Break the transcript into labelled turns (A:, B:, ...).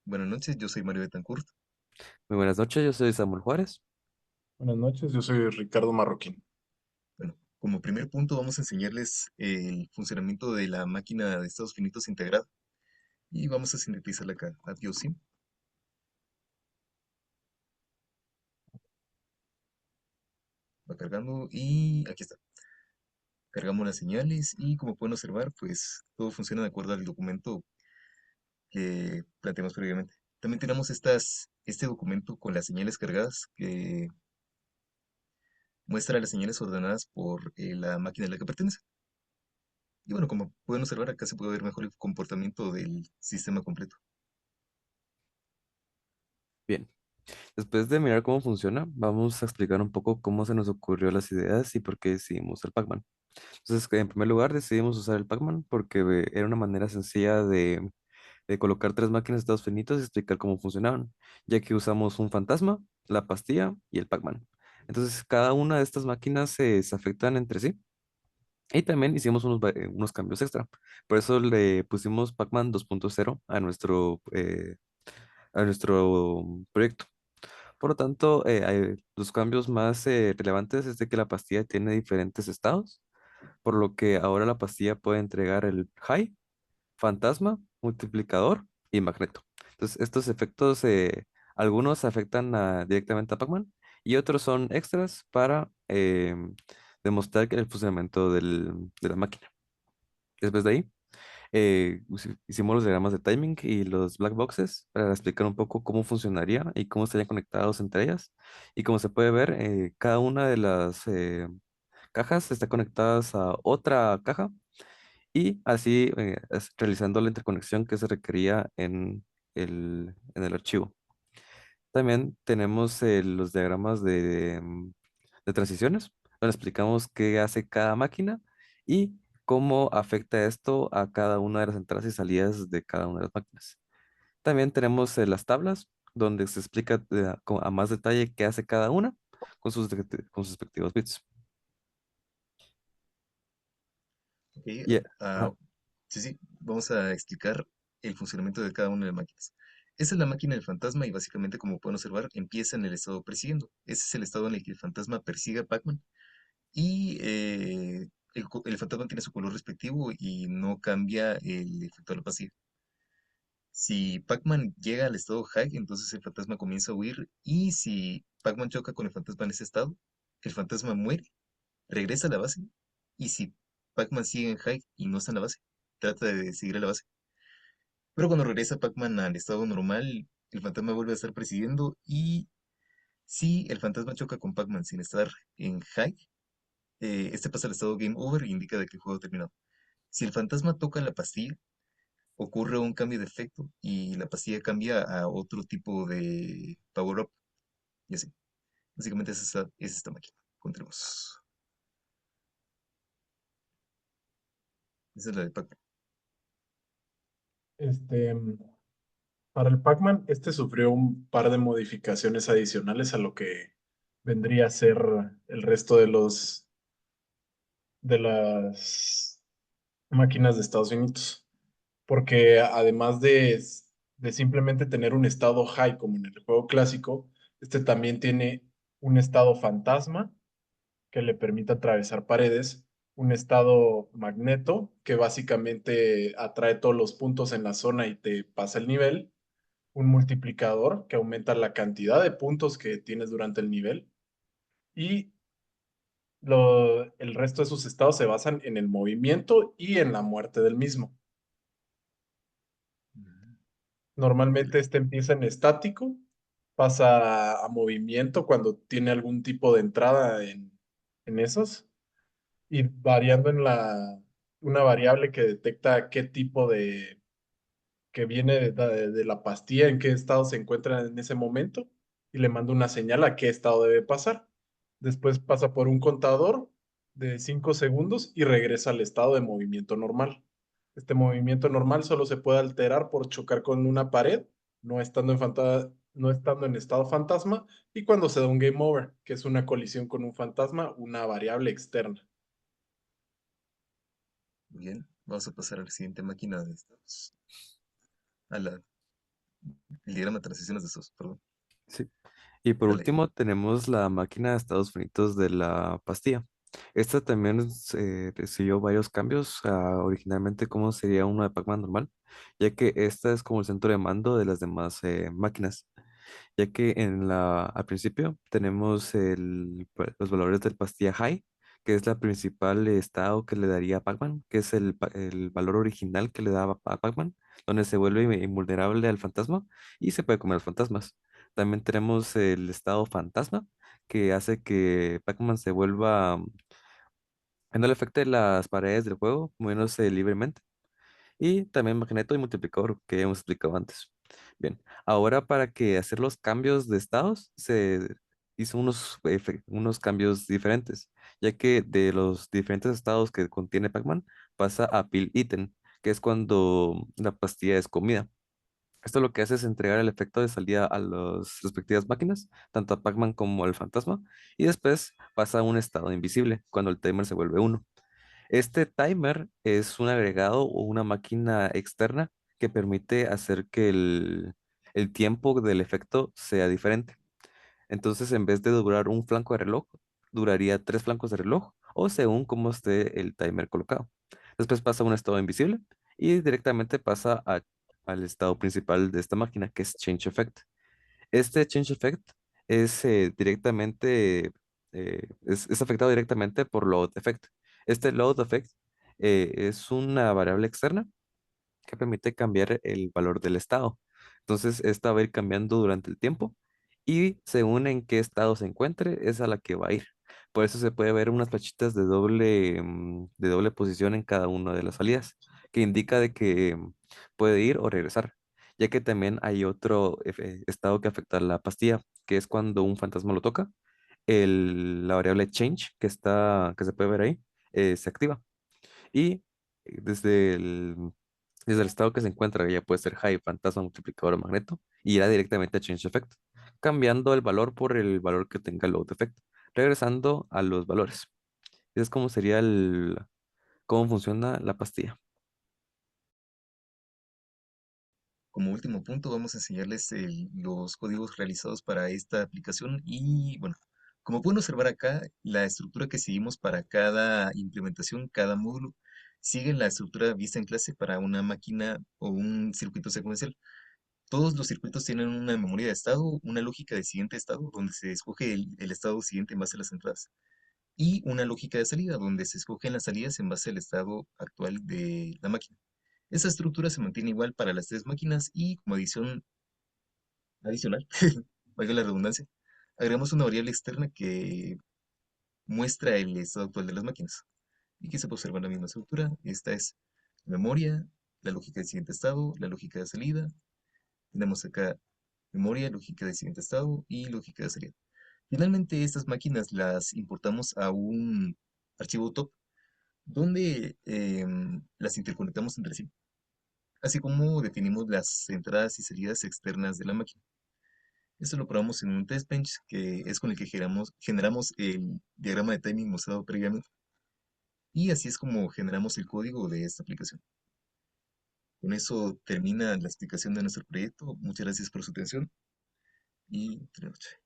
A: Buenas noches, yo soy Mario Betancourt.
B: Muy buenas noches, yo soy Samuel Juárez.
C: Buenas noches, yo soy Ricardo Marroquín.
A: Bueno, como primer punto vamos a enseñarles el funcionamiento de la máquina de estados finitos integrada y vamos a sintetizarla acá. Adiós, sí. Va cargando y aquí está. Cargamos las señales y como pueden observar, pues todo funciona de acuerdo al documento que planteamos previamente. También tenemos este documento con las señales cargadas que muestra las señales ordenadas por la máquina a la que pertenece. Y bueno, como pueden observar, acá se puede ver mejor el comportamiento del sistema completo.
B: Bien, después de mirar cómo funciona, vamos a explicar un poco cómo se nos ocurrió las ideas y por qué decidimos el Pac-Man. Entonces, en primer lugar, decidimos usar el Pac-Man porque era una manera sencilla de colocar tres máquinas de estados finitos y explicar cómo funcionaban, ya que usamos un fantasma, la pastilla y el Pac-Man. Entonces, cada una de estas máquinas se afectan entre sí. Y también hicimos unos cambios extra. Por eso le pusimos Pac-Man 2.0 a nuestro proyecto. Por lo tanto, los cambios más relevantes es de que la pastilla tiene diferentes estados, por lo que ahora la pastilla puede entregar el high, fantasma, multiplicador y magneto. Entonces, estos efectos, algunos afectan directamente a Pac-Man y otros son extras para demostrar el funcionamiento de la máquina. Después de ahí, hicimos los diagramas de timing y los black boxes para explicar un poco cómo funcionaría y cómo estarían conectados entre ellas. Y como se puede ver, cada una de las cajas está conectadas a otra caja y así realizando la interconexión que se requería en el archivo. También tenemos los diagramas de transiciones, donde explicamos qué hace cada máquina y cómo afecta esto a cada una de las entradas y salidas de cada una de las máquinas. También tenemos las tablas, donde se explica a más detalle qué hace cada una con sus respectivos bits.
A: Ok,
B: Y,
A: ah,
B: ajá,
A: sí, sí, vamos a explicar el funcionamiento de cada una de las máquinas. Esa es la máquina del fantasma y básicamente, como pueden observar, empieza en el estado persiguiendo. Ese es el estado en el que el fantasma persigue a Pac-Man y el fantasma tiene su color respectivo y no cambia el efecto de la pasiva. Si Pac-Man llega al estado high, entonces el fantasma comienza a huir y si Pac-Man choca con el fantasma en ese estado, el fantasma muere, regresa a la base y si Pac-Man sigue en high y no está en la base, trata de seguir a la base. Pero cuando regresa Pac-Man al estado normal, el fantasma vuelve a estar persiguiendo y si el fantasma choca con Pac-Man sin estar en high, este pasa al estado game over y indica de que el juego ha terminado. Si el fantasma toca la pastilla, ocurre un cambio de efecto y la pastilla cambia a otro tipo de power up y así. Básicamente es esta máquina. Encontremos. Esa es la de Pac-Man.
C: Este, para el Pac-Man, este sufrió un par de modificaciones adicionales a lo que vendría a ser el resto de las máquinas de estados finitos. Porque además de simplemente tener un estado high como en el juego clásico, este también tiene un estado fantasma que le permite atravesar paredes, un estado magneto que básicamente atrae todos los puntos en la zona y te pasa el nivel, un multiplicador que aumenta la cantidad de puntos que tienes durante el nivel y el resto de sus estados se basan en el movimiento y en la muerte del mismo.
A: Mm,
C: Normalmente
A: vale.
C: este empieza en estático, pasa a movimiento cuando tiene algún tipo de entrada en esos y variando en una variable que detecta qué tipo que viene de la pastilla, en qué estado se encuentra en ese momento y le manda una señal a qué estado debe pasar. Después pasa por un contador de 5 segundos y regresa al estado de movimiento normal. Este movimiento normal solo se puede alterar por chocar con una pared, no estando en estado fantasma, y cuando se da un game over, que es una colisión con un fantasma, una variable externa.
A: Muy bien. Vamos a pasar a la siguiente máquina de estados. A la el diagrama de transiciones de estados, perdón.
B: Sí. Y por
A: Dale.
B: último tenemos la máquina de estados finitos de la pastilla. Esta también recibió varios cambios, originalmente como sería una de Pac-Man normal, ya que esta es como el centro de mando de las demás máquinas, ya que al principio tenemos los valores del pastilla high, que es la principal estado que le daría a Pac-Man, que es el valor original que le daba a Pac-Man, donde se vuelve invulnerable al fantasma y se puede comer a los fantasmas. También tenemos el estado fantasma, que hace que Pac-Man se vuelva, no le afecte las paredes del juego, moviéndose libremente. Y también Magneto y multiplicador, que hemos explicado antes. Bien, ahora para que hacer los cambios de estados, se hizo unos cambios diferentes, ya que de los diferentes estados que contiene Pac-Man, pasa a Pill Eaten, que es cuando la pastilla es comida. Esto lo que hace es entregar el efecto de salida a las respectivas máquinas, tanto a Pac-Man como al fantasma, y después pasa a un estado invisible, cuando el timer se vuelve uno. Este timer es un agregado o una máquina externa que permite hacer que el tiempo del efecto sea diferente. Entonces, en vez de durar un flanco de reloj, duraría tres flancos de reloj o según cómo esté el timer colocado. Después pasa a un estado invisible y directamente pasa al estado principal de esta máquina, que es Change Effect. Este change effect es es afectado directamente por load effect. Este load effect es una variable externa que permite cambiar el valor del estado. Entonces, esta va a ir cambiando durante el tiempo y según en qué estado se encuentre, es a la que va a ir. Por eso se puede ver unas flechitas de doble posición en cada una de las salidas, que indica de que puede ir o regresar, ya que también hay otro estado que afecta a la pastilla, que es cuando un fantasma lo toca, la variable change que se puede ver ahí, se activa. Y desde el estado que se encuentra, ya puede ser high, fantasma, multiplicador o magneto, y irá directamente a change effect, cambiando el valor por el valor que tenga el load effect, regresando a los valores. Es como sería cómo funciona la pastilla.
A: Como último punto, vamos a enseñarles los códigos realizados para esta aplicación y bueno, como pueden observar acá, la estructura que seguimos para cada implementación, cada módulo, sigue la estructura vista en clase para una máquina o un circuito secuencial. Todos los circuitos tienen una memoria de estado, una lógica de siguiente estado, donde se escoge el estado siguiente en base a las entradas, y una lógica de salida, donde se escogen las salidas en base al estado actual de la máquina. Esa estructura se mantiene igual para las tres máquinas y como adición adicional, valga la redundancia, agregamos una variable externa que muestra el estado actual de las máquinas. Y aquí se puede observar la misma estructura. Esta es memoria, la lógica de siguiente estado, la lógica de salida. Tenemos acá memoria, lógica de siguiente estado y lógica de salida. Finalmente, estas máquinas las importamos a un archivo top donde las interconectamos entre sí, así como definimos las entradas y salidas externas de la máquina. Esto lo probamos en un test bench que es con el que generamos el diagrama de timing mostrado previamente. Y así es como generamos el código de esta aplicación. Con eso termina la explicación de nuestro proyecto. Muchas gracias por su atención y buenas noches.